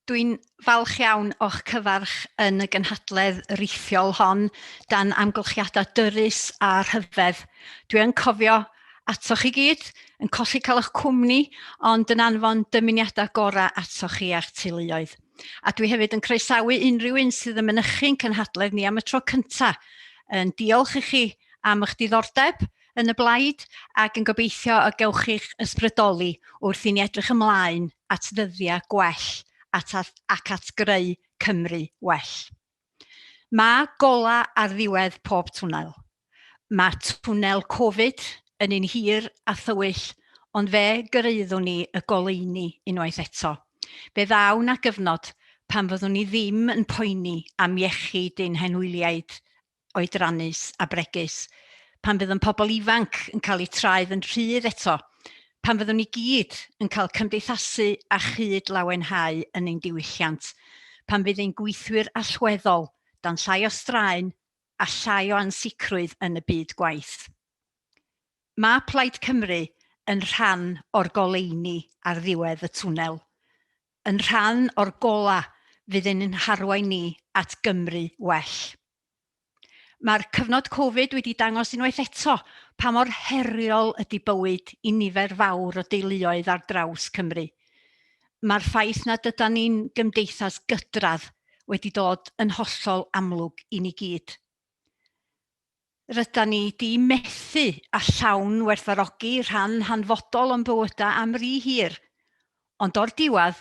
Dwi'n falch iawn o'ch cyfarch yn y gynhadledd rithiol hon dan amgylchiadau dyrys a rhyfedd. Dwi'n cofio atoch chi gyd yn colli cael eich cwmni, ond yn anfon dymuniadau gorau atoch chi a'ch teuluoedd. A dwi hefyd yn croesawu unrhyw un sydd yn mynychu'n cynhadledd ni am y tro cyntaf. Yn diolch i chi am eich diddordeb yn y blaid ac yn gobeithio y gewch chi'ch ysbrydoli wrth i ni edrych ymlaen at ddyddiau gwell ac at greu Cymru well. Mae gola ar ddiwedd pob twnnel. Mae twnnel Covid yn un hir a thywyll, ond fe gyrraeddwn ni y goleuni unwaith eto. Fe ddaw na gyfnod pan fyddwn ni ddim yn poeni am iechyd ein henwyliaid oedrannus a bregus, pan fydd yn pobl ifanc yn cael eu traed yn rhydd eto, pan fyddwn ni gyd yn cael cymdeithasu a chyd lawenhau yn ein diwylliant, pan fydd ein gweithwyr allweddol dan llai o straen a llai o ansicrwydd yn y byd gwaith. Mae Plaid Cymru yn rhan o'r goleuni ar ddiwedd y twnnel, yn rhan o'r gola fydd yn harwain ni at Gymru well. Mae'r cyfnod Covid wedi dangos unwaith eto pa mor heriol ydy bywyd i nifer fawr o deuluoedd ar draws Cymru. Mae'r ffaith nad ydyn ni'n gymdeithas gydradd wedi dod yn hollol amlwg i ni gyd. Rydyn ni di methu a llawn werthfawrogi rhan hanfodol o'n bywydau am ry hir, ond o'r diwedd,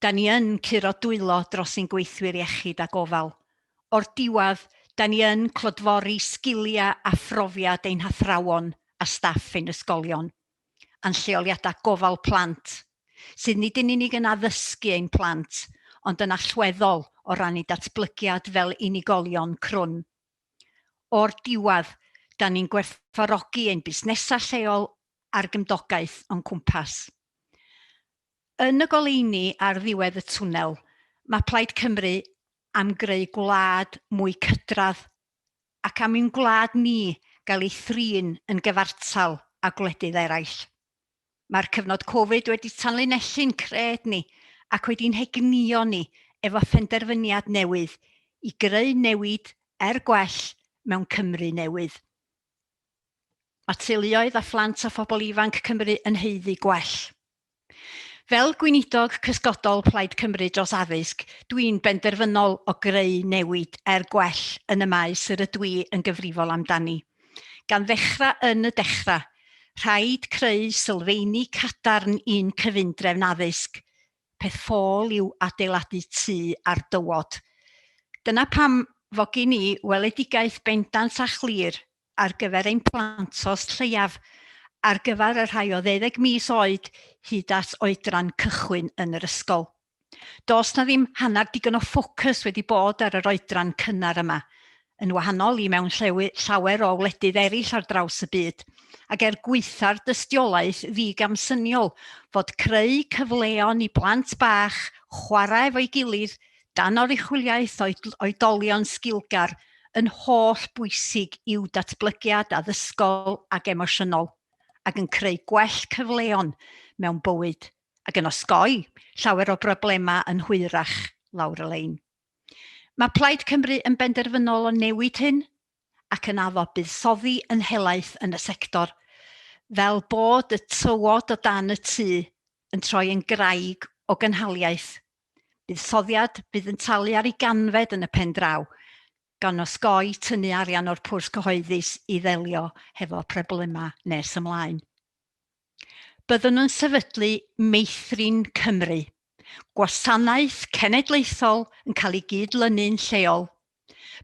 da ni yn curo dwylo dros ein gweithwyr iechyd a gofal. O'r diwedd, da ni yn clodfori sgiliau a phrofiad ein hathrawon a staff ein ysgolion, a'n lleoliadau gofal plant, sydd nid yn unig yn addysgu ein plant, ond yn allweddol o ran ei datblygiad fel unigolion crwn. O'r diwedd, da ni'n gwerthfawrogi ein busnesau lleol a'r gymdogaeth o'n cwmpas. Yn y goleuni ar ddiwedd y twnnel, mae Plaid Cymru am greu gwlad mwy cydradd ac am ein gwlad ni gael ei thrin yn gyfartal â gwledydd eraill. Mae'r cyfnod Covid wedi tanlinellu'n cred ni ac wedi'n hegnio ni efo phenderfyniad newydd i greu newid gwell mewn Cymru newydd. Mae teuluoedd a phlant a phobl ifanc Cymru yn haeddu gwell. Fel gweinidog cysgodol Plaid Cymru dros addysg, dwi'n benderfynol o greu newid gwell yn y maes yr ydw i yn gyfrifol amdani. Gan ddechrau yn y dechrau, rhaid creu sylfeini cadarn un cyfundrefn addysg, peth ffôl i'w adeiladu tŷ ar dywod. Dyna pam fo gen i weledigaeth bendant a chlir ar gyfer ein plantos lleiaf ar gyfer y rhai o 12 mis oed hyd at oedran cychwyn yn yr ysgol. Does na ddim hanner digon o ffocws wedi bod ar yr oedran cynnar yma, yn wahanol i mewn llawer o wledydd eraill ar draws y byd, ac gweitha'r dystiolaeth ddigamsyniol fod creu cyfleon i blant bach chwarae efo'i gilydd dan oruchwyliaeth oedolion sgilgar yn holl bwysig i'w datblygiad addysgol ac emosiynol, ac yn creu gwell cyfleon mewn bywyd, ac yn osgoi llawer o broblemau yn hwyrach lawr y lein. Mae Plaid Cymru yn benderfynol o newid hyn ac yn addo buddsoddi yn helaeth yn y sector, fel bod y tywod o dan y tŷ yn troi yn graig o gynhaliaeth. Buddsoddiad bydd yn talu ar ei ganfed yn y pen draw, gan osgoi tynnu arian o'r pwrs cyhoeddus i ddelio hefo problemau nes ymlaen. Byddwn nhw'n sefydlu Meithrin Cymru, gwasanaeth cenedlaethol yn cael ei gydlynu'n lleol.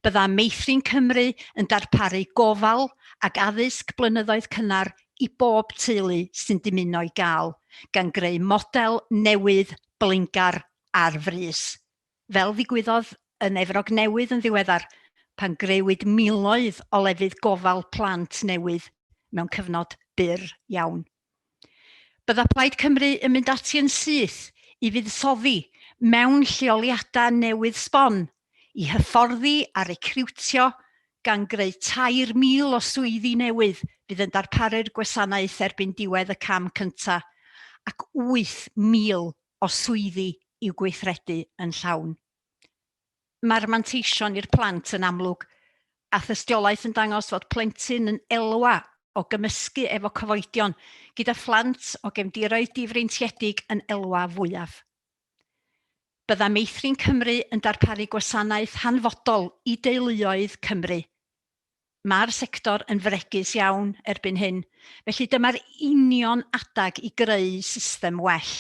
Bydda Meithrin Cymru yn darparu gofal ac addysg blynyddoedd cynnar i bob teulu sy'n dymuno i gael, gan greu model newydd blaengar ar frys. Fel ddigwyddodd yn Efrog Newydd yn ddiweddar, pan grewyd miloedd o lefydd gofal plant newydd mewn cyfnod byr iawn. Bydda Plaid Cymru yn mynd ati yn syth i fuddsoddi mewn lleoliadau newydd sbon, i hyfforddi a recriwtio gan greu 3,000 o swyddi newydd fydd yn darparu'r gwasanaeth erbyn diwedd y cam cyntaf, ac 8,000 o swyddi i'w gweithredu yn llawn. Mae'r manteision i'r plant yn amlwg, a thystiolaeth yn dangos fod plentyn yn elwa o gymysgu efo cyfoedion, gyda phlant o gefndiroedd difreintiedig yn elwa fwyaf. Bydda Meithrin Cymru yn darparu gwasanaeth hanfodol i deuluoedd Cymru. Mae'r sector yn fregus iawn erbyn hyn, felly dyma'r union adag i greu system well.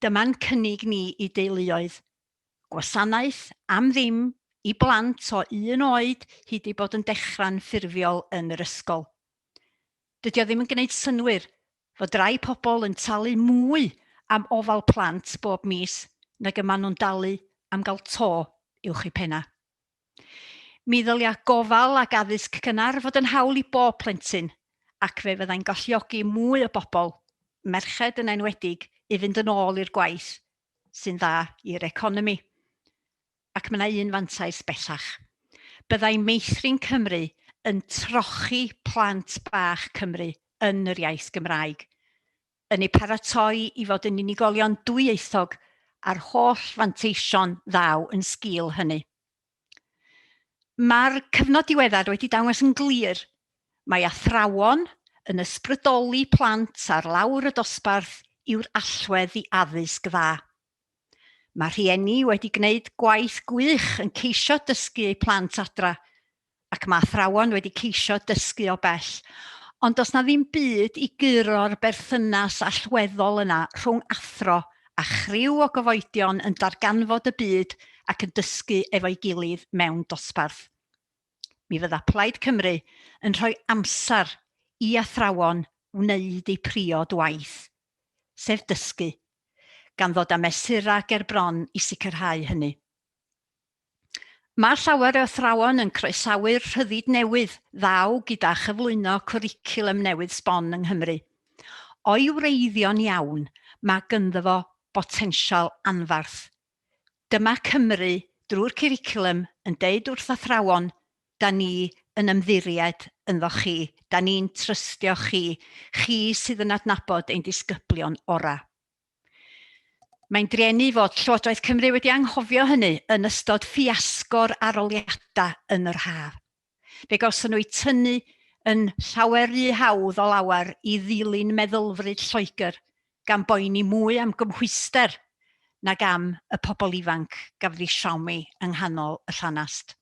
Dyma'n cynnig ni i deuluoedd. Gwasanaeth am ddim i blant o 1 oed hyd i bod yn dechrau'n ffurfiol yn yr ysgol. Dydy o ddim yn gwneud synnwyr fod rai pobl yn talu mwy am ofal plant bob mis nag yma nhw'n dalu am gael to uwch eu penna. Mi ddylia gofal ag addysg cynnar fod yn hawl i bob plentyn, ac fe fyddai'n galluogi mwy o bobl, merched yn enwedig, i fynd yn ôl i'r gwaith, sy'n dda i'r economi. Ac mae yna un fantais bellach. Byddai Meithrin Cymru yn trochi plant bach Cymru yn yr iaith Gymraeg, yn ei paratoi i fod yn unigolion dwyieithog a'r holl fanteision ddaw yn sgil hynny. Mae'r cyfnod diweddar wedi dangos yn glir. Mae athrawon yn ysbrydoli plant ar lawr y dosbarth yw'r allwedd i addysg dda. Mae rhieni wedi gwneud gwaith gwych yn ceisio dysgu eu plant adra, ac mae athrawon wedi ceisio dysgu o bell, ond does na ddim byd i guro'r berthynas allweddol yna rhwng athro a chriw o gyfoedion yn darganfod y byd ac yn dysgu efo'i gilydd mewn dosbarth. Mi fydda Plaid Cymru yn rhoi amser i athrawon wneud eu priod waith, sef dysgu, gan ddod â mesura ger bron i sicrhau hynny. Mae llawer o athrawon yn croesawu'r rhyddid newydd ddaw gyda chyflwyno cwricwlwm newydd sbon yng Nghymru. O'i wreiddio'n iawn, mae ganddo fo botensial anfarth. Dyma Cymru drwy'r cwricwlwm yn deud wrth athrawon, da ni yn ymddiried ynddo chi, da ni'n trystio chi, chi sydd yn adnabod ein disgyblion ora. Mae'n drueni fod Llywodraeth Cymru wedi anghofio hynny yn ystod ffiasgo'r aroliadau yn yr haf. Fe gawson nhw eu tynnu yn llawer rhy hawdd o lawer i ddilyn meddylfryd Lloegr, gan boeni mwy am gymhwyster nag am y pobl ifanc gafodd eu siawmi yng nghanol y llanast.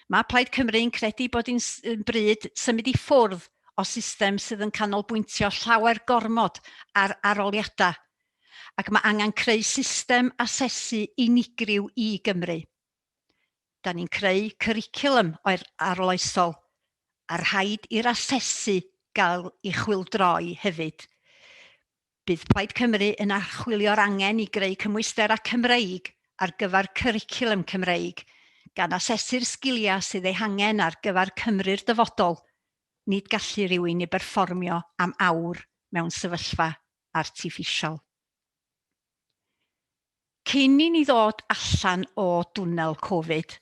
Mae Plaid Cymru yn credu bod hi'n bryd symud i ffwrdd o system sydd yn canolbwyntio llawer gormod ar aroliadau, ac mae angen creu system asesu unigryw i Gymru. Da ni'n creu cwricwlwm arloesol, a rhaid i'r asesu gael ei chwildroi hefyd. Bydd Plaid Cymru yn archwilio'r angen i greu cymwysterau Cymreig ar gyfer cwricwlwm Cymreig, gan asesu'r sgiliau sydd eu hangen ar gyfer Cymru'r dyfodol, nid gallu rhywun i berfformio am awr mewn sefyllfa artiffisial. Cyn i ni ddod allan o dwnnel Covid,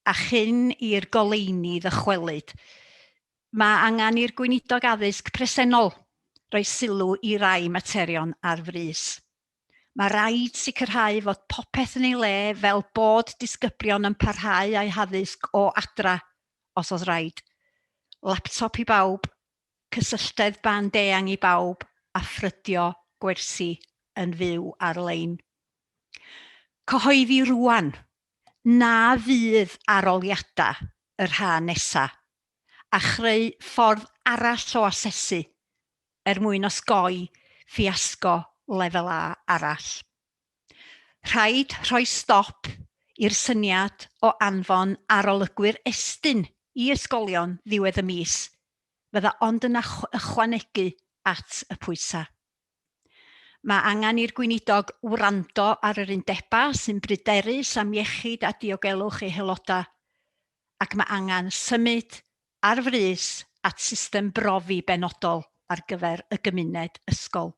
a chyn i'r goleuni ddychwelyd, mae angen i'r gweinidog addysg presennol roi sylw i rai materion ar frys. Mae rhaid sicrhau fod popeth yn ei le fel bod disgyblion yn parhau a'u haddysg o adra, os oes rhaid. Laptop i bawb, cysylltedd ban-deang i bawb, a ffrydio gwersi yn fyw ar-lein. Cyhoeddi rwan, na fydd aroliadau yr ha nesaf, a chreu ffordd arall o asesu mwyn osgoi ffiasgo lefel A arall. Rhaid rhoi stop i'r syniad o anfon arolygwyr estyn i ysgolion ddiwedd y mis, fydda ond yn ychwanegu at y pwysau. Mae angen i'r gweinidog wrando ar yr undebau sy'n bryderus am iechyd a diogelwch eu haelodau, ac mae angen symud ar frys at system brofi benodol ar gyfer y gymuned ysgol.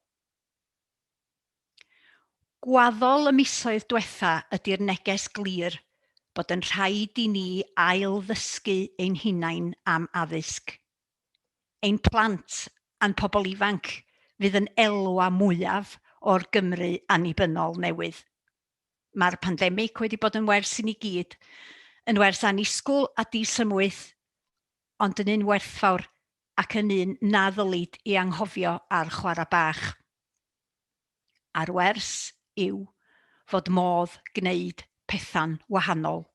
Gwaddol y misoedd diwetha ydy'r neges glir bod yn rhaid i ni ail-ddysgu ein hunain am addysg. Ein plant a'n pobl ifanc fydd yn elwa mwyaf o'r Gymru annibynnol newydd. Mae'r pandemig wedi bod yn wers i ni gyd, yn wers annisgwl a disymwyth, ond yn un werthfawr ac yn un na ddylid i anghofio ar chwarae bach. A'r wers yw fod modd gwneud pethau'n wahanol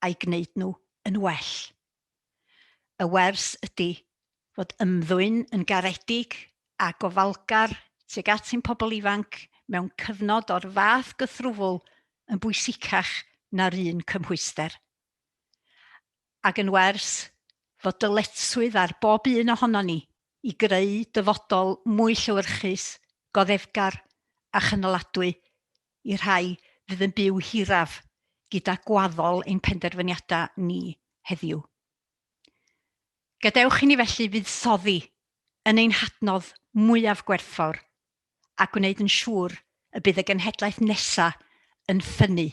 a'i gwneud nhw yn well. Y wers ydy fod ymddwyn yn garedig a gofalgar tuag at ein pobl ifanc mewn cyfnod o'r fath gythrwfl yn bwysicach na'r un cymhwyster. Ac yn wers fod dyletswydd ar bob un ohono ni i greu dyfodol mwy llywyrchus, goddefgar a chynaladwy i rhai fydd yn byw hiraf gyda gwaddol ein penderfyniadau ni heddiw. Gadewch i ni felly fuddsoddi yn ein hadnodd mwyaf gwerthfawr a gwneud yn siŵr y bydd y genhedlaeth nesaf yn ffynnu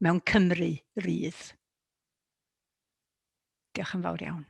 mewn Cymru rydd. Diolch yn fawr iawn.